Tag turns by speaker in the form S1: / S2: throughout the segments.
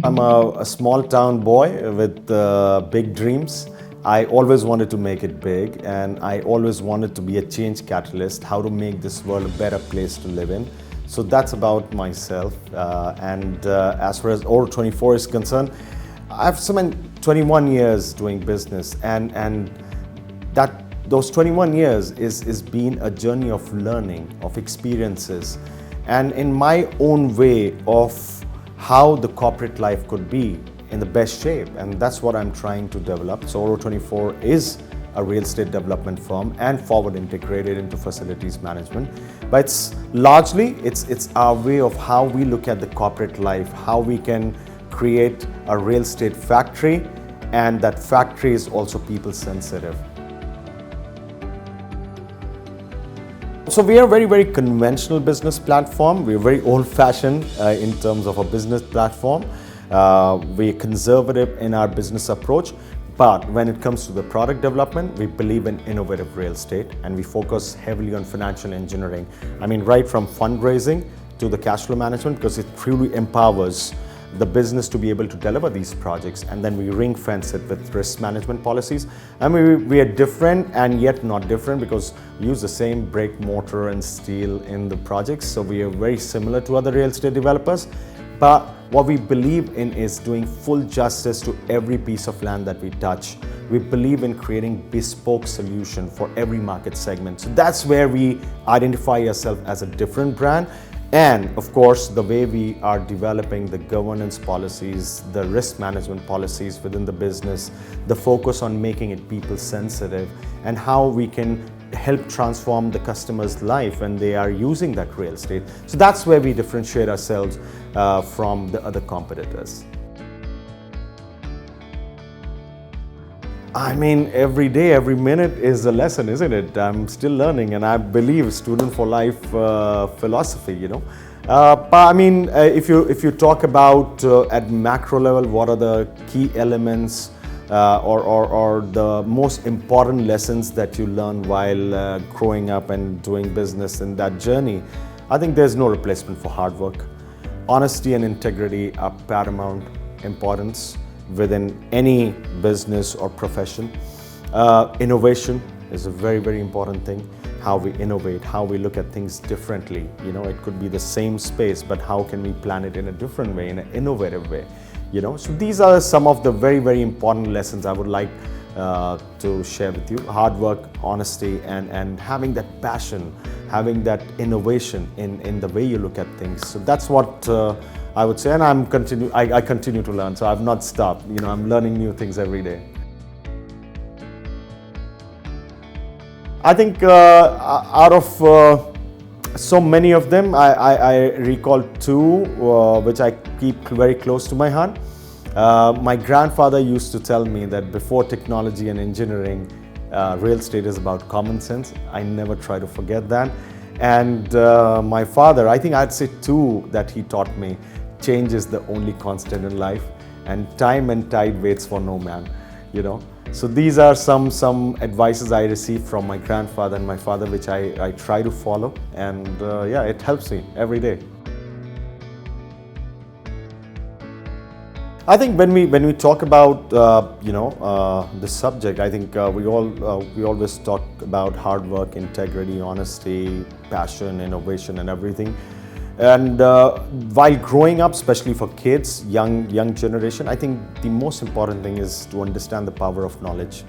S1: I'm a small town boy with big dreams. I always wanted to make it big, and I always wanted to be a change catalyst, how to make this world a better place to live in. So that's about myself. As far as ORO24 is concerned, I've spent 21 years doing business, and that those 21 years is been a journey of learning, of experiences, and in my own way of how the corporate life could be in the best shape, and that's what I'm trying to develop. So ORO24 is a real estate development firm and forward integrated into facilities management, but it's our way of how we look at the corporate life, how we can create a real estate factory, and that factory is also people sensitive. So we are a very, very conventional business platform. We're very old-fashioned in terms of a business platform. We're conservative in our business approach, but when it comes to the product development, we believe in innovative real estate, and we focus heavily on financial engineering. I mean, right from fundraising to the cash flow management, because it truly empowers the business to be able to deliver these projects, and then we ring fence it with risk management policies. And we are different and yet not different, because we use the same brick, mortar and steel in the projects, so we are very similar to other real estate developers. But what we believe in is doing full justice to every piece of land that we touch. We believe in creating bespoke solution for every market segment. So that's where we identify ourselves as a different brand. And of course, the way we are developing the governance policies, the risk management policies within the business, the focus on making it people sensitive, and how we can help transform the customer's life when they are using that real estate. So that's where we differentiate ourselves from the other competitors. I mean, every day, every minute is a lesson, isn't it? I'm still learning, and I believe student for life philosophy, you know. But I mean, if you talk about at macro level, what are the key elements or the most important lessons that you learn while growing up and doing business in that journey, I think there's no replacement for hard work. Honesty and integrity are paramount importance within any business or profession. Innovation is a very, very important thing. How we innovate, how we look at things differently. You know, it could be the same space, but how can we plan it in a different way, in an innovative way? You know, so these are some of the very, very important lessons I would like to share with you. Hard work, honesty, and having that passion, having that innovation in the way you look at things. So that's what I would say, and I continue to learn, so I've not stopped. You know, I'm learning new things every day. I think out of so many of them, I recall two which I keep very close to my heart. My grandfather used to tell me that before technology and engineering, real estate is about common sense. I never try to forget that. And my father, I think I'd say two that he taught me: change is the only constant in life, and time and tide waits for no man, you know. So these are some advices I received from my grandfather and my father, which I try to follow, and yeah, it helps me every day. I think when we talk about the subject, I think we always talk about hard work, integrity, honesty, passion, innovation, and everything. And while growing up, especially for kids, young generation, I think the most important thing is to understand the power of knowledge.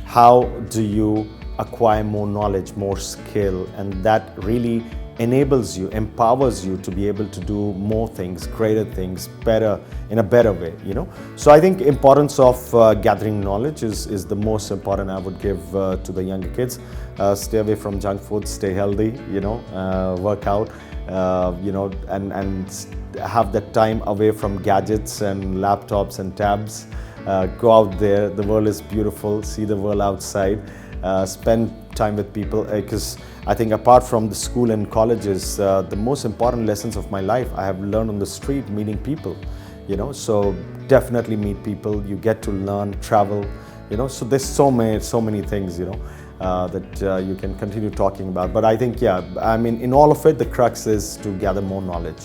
S1: How do you acquire more knowledge, more skill, and that really enables you, empowers you to be able to do more things, greater things, better, in a better way, you know. So I think importance of gathering knowledge is the most important I would give to the younger kids. Stay away from junk food, stay healthy, you know, work out, you know, and have that time away from gadgets and laptops and tabs. Go out there, the world is beautiful, see the world outside, spend time with people, because I think apart from the school and colleges, the most important lessons of my life I have learned on the street, meeting people, you know. So definitely meet people, you get to learn, travel, you know. So there's so many things, you know. that you can continue talking about. But I think, yeah, I mean, in all of it, the crux is to gather more knowledge.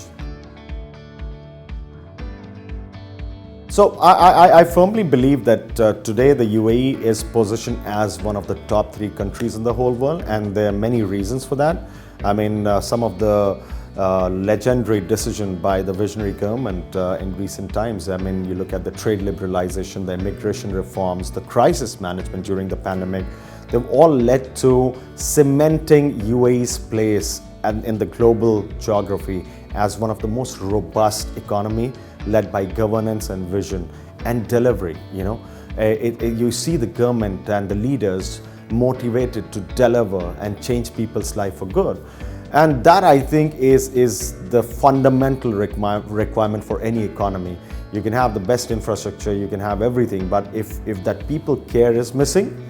S1: So I firmly believe that today the UAE is positioned as one of the top 3 countries in the whole world, and there are many reasons for that. I mean, some of the legendary decision by the visionary government in recent times. I mean, you look at the trade liberalization, the immigration reforms, the crisis management during the pandemic. They've all led to cementing UAE's place in the global geography as one of the most robust economy, led by governance and vision and delivery. You know, you see the government and the leaders motivated to deliver and change people's life for good. And that, I think, is the fundamental requirement for any economy. You can have the best infrastructure, you can have everything, but if that people care is missing,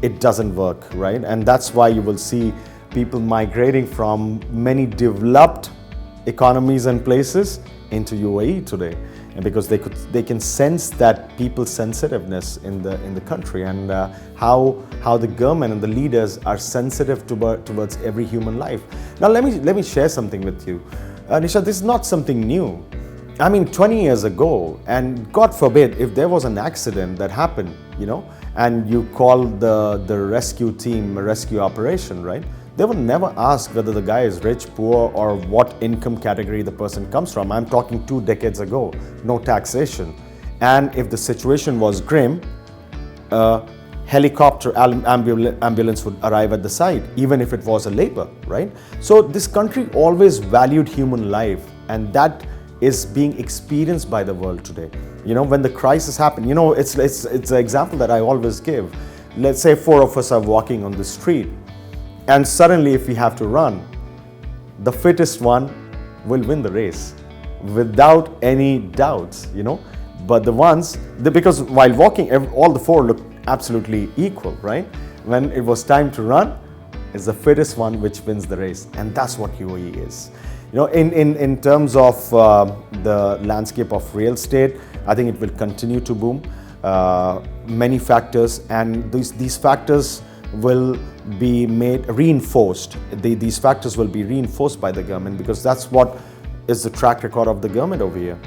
S1: it doesn't work, right? And that's why you will see people migrating from many developed economies and places into UAE today, and because they can sense that people's sensitiveness in the country, and how the government and the leaders are sensitive towards every human life. Now let me share something with you, Nisha. This is not something new. I mean, 20 years ago, and God forbid if there was an accident that happened, you know, and you call the rescue team, a rescue operation, right? They would never ask whether the guy is rich, poor, or what income category the person comes from. I'm talking 2 decades ago, no taxation. And if the situation was grim, a helicopter ambulance would arrive at the site, even if it was a labor, right? So this country always valued human life, and that is being experienced by the world today. You know, when the crisis happened, you know, it's an example that I always give. Let's say 4 of us are walking on the street, and suddenly if we have to run, the fittest one will win the race without any doubts, you know. But the ones, because while walking, all the 4 look absolutely equal, right? When it was time to run, it's the fittest one which wins the race. And that's what UAE is. You know, in terms of the landscape of real estate, I think it will continue to boom. Many factors, and these factors will be reinforced. These factors will be reinforced by the government, because that's what is the track record of the government over here.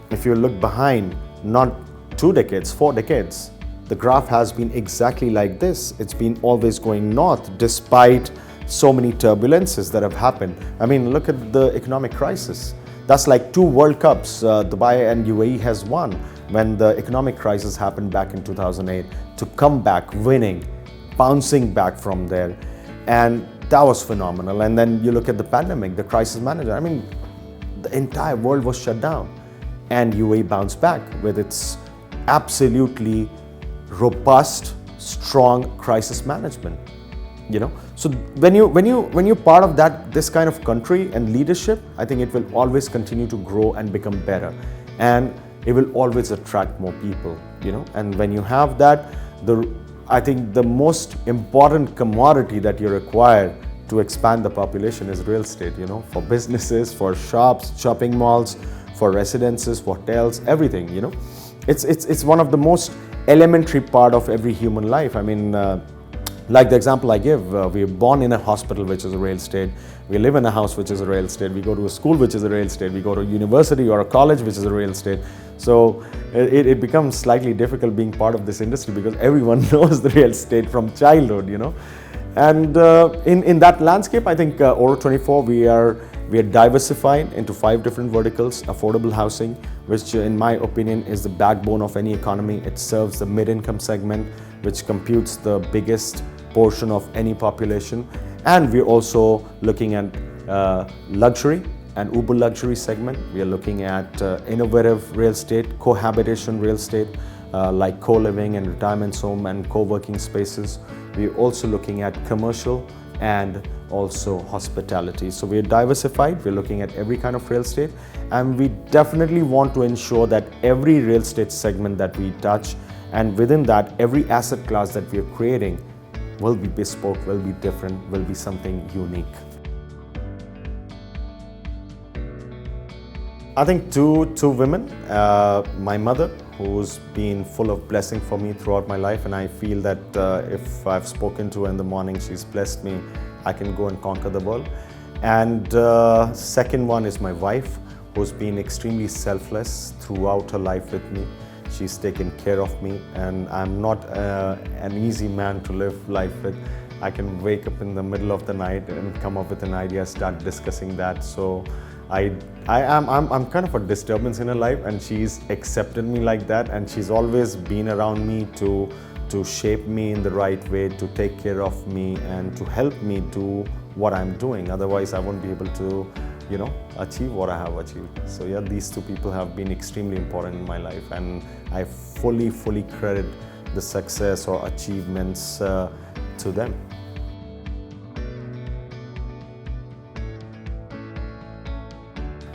S1: If you look behind, not 2 decades, 4 decades, the graph has been exactly like this. It's been always going north despite so many turbulences that have happened. I mean, look at the economic crisis. That's like 2 World Cups Dubai and UAE has won when the economic crisis happened back in 2008, to come back winning, bouncing back from there, and that was phenomenal. And then you look at the pandemic, the crisis management. I mean, the entire world was shut down, and UAE bounced back with its absolutely robust, strong crisis management. You know, so when you're part of this kind of country and leadership, I think it will always continue to grow and become better, and it will always attract more people. You know, and when you have that, I think the most important commodity that you require to expand the population is real estate, you know, for businesses, for shops, shopping malls, for residences, for hotels, everything, you know. It's one of the most elementary part of every human life. I mean, like the example I give, we are born in a hospital, which is a real estate. We live in a house, which is a real estate. We go to a school, which is a real estate. We go to a university or a college, which is a real estate. So it becomes slightly difficult being part of this industry, because everyone knows the real estate from childhood, you know. And in that landscape, I think ORO24, we are diversified into 5 different verticals. Affordable housing, which in my opinion is the backbone of any economy. It serves the mid-income segment, which computes the biggest portion of any population. And we're also looking at luxury and uber luxury segment. We are looking at innovative real estate, cohabitation real estate, like co-living and retirement home and co-working spaces. We're also looking at commercial and also hospitality. So we're diversified. We're looking at every kind of real estate, and we definitely want to ensure that every real estate segment that we touch, and within that, every asset class that we are creating will be bespoke, will be different, will be something unique. I think two women, my mother who's been full of blessing for me throughout my life, and I feel that if I've spoken to her in the morning, she's blessed me, I can go and conquer the world. And second one is my wife, who's been extremely selfless throughout her life with me. She's taken care of me, and I'm not an easy man to live life with. I can wake up in the middle of the night and come up with an idea, start discussing that. So I'm kind of a disturbance in her life, and she's accepted me like that, and she's always been around me to shape me in the right way, to take care of me and to help me do what I'm doing. Otherwise, I won't be able to, achieve what I have achieved. So yeah, these two people have been extremely important in my life, and I fully credit the success or achievements to them.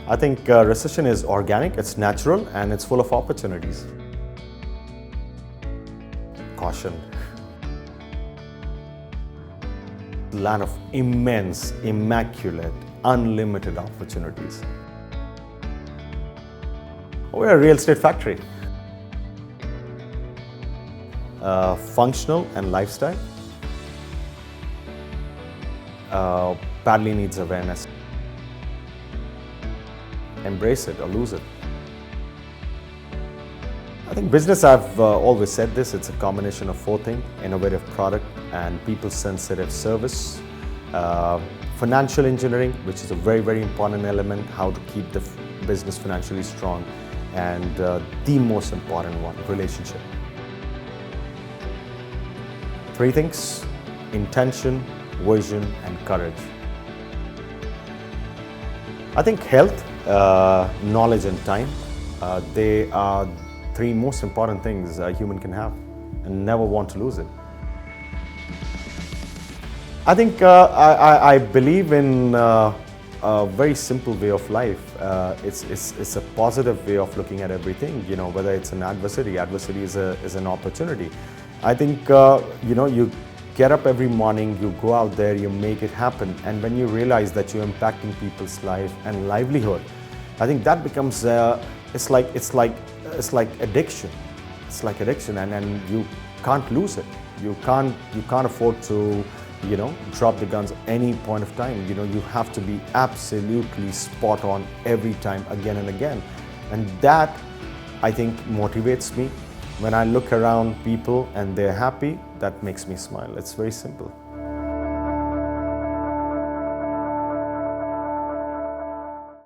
S1: I think recession is organic, it's natural, and it's full of opportunities. Caution. Land of immense, immaculate, unlimited opportunities. We're a real estate factory. Functional and lifestyle. Badly needs awareness. Embrace it or lose it. I think business, I've always said this, it's a combination of four things: innovative product and people-sensitive service, financial engineering, which is a very important element, how to keep the business financially strong, and the most important one, relationship. Three things: intention, vision, and courage. I think health, knowledge, and time, they are three most important things a human can have, and never want to lose it. I think I believe in a very simple way of life. It's a positive way of looking at everything. Whether it's an adversity is an opportunity. I think you get up every morning, you go out there, you make it happen, and when you realize that you're impacting people's life and livelihood, I think that becomes it's like addiction. It's like addiction, and you can't lose it. You can't afford to drop the guns any point of time. You have to be absolutely spot on every time, again and again. And that, I think, motivates me. When I look around people and they're happy, that makes me smile. It's very simple.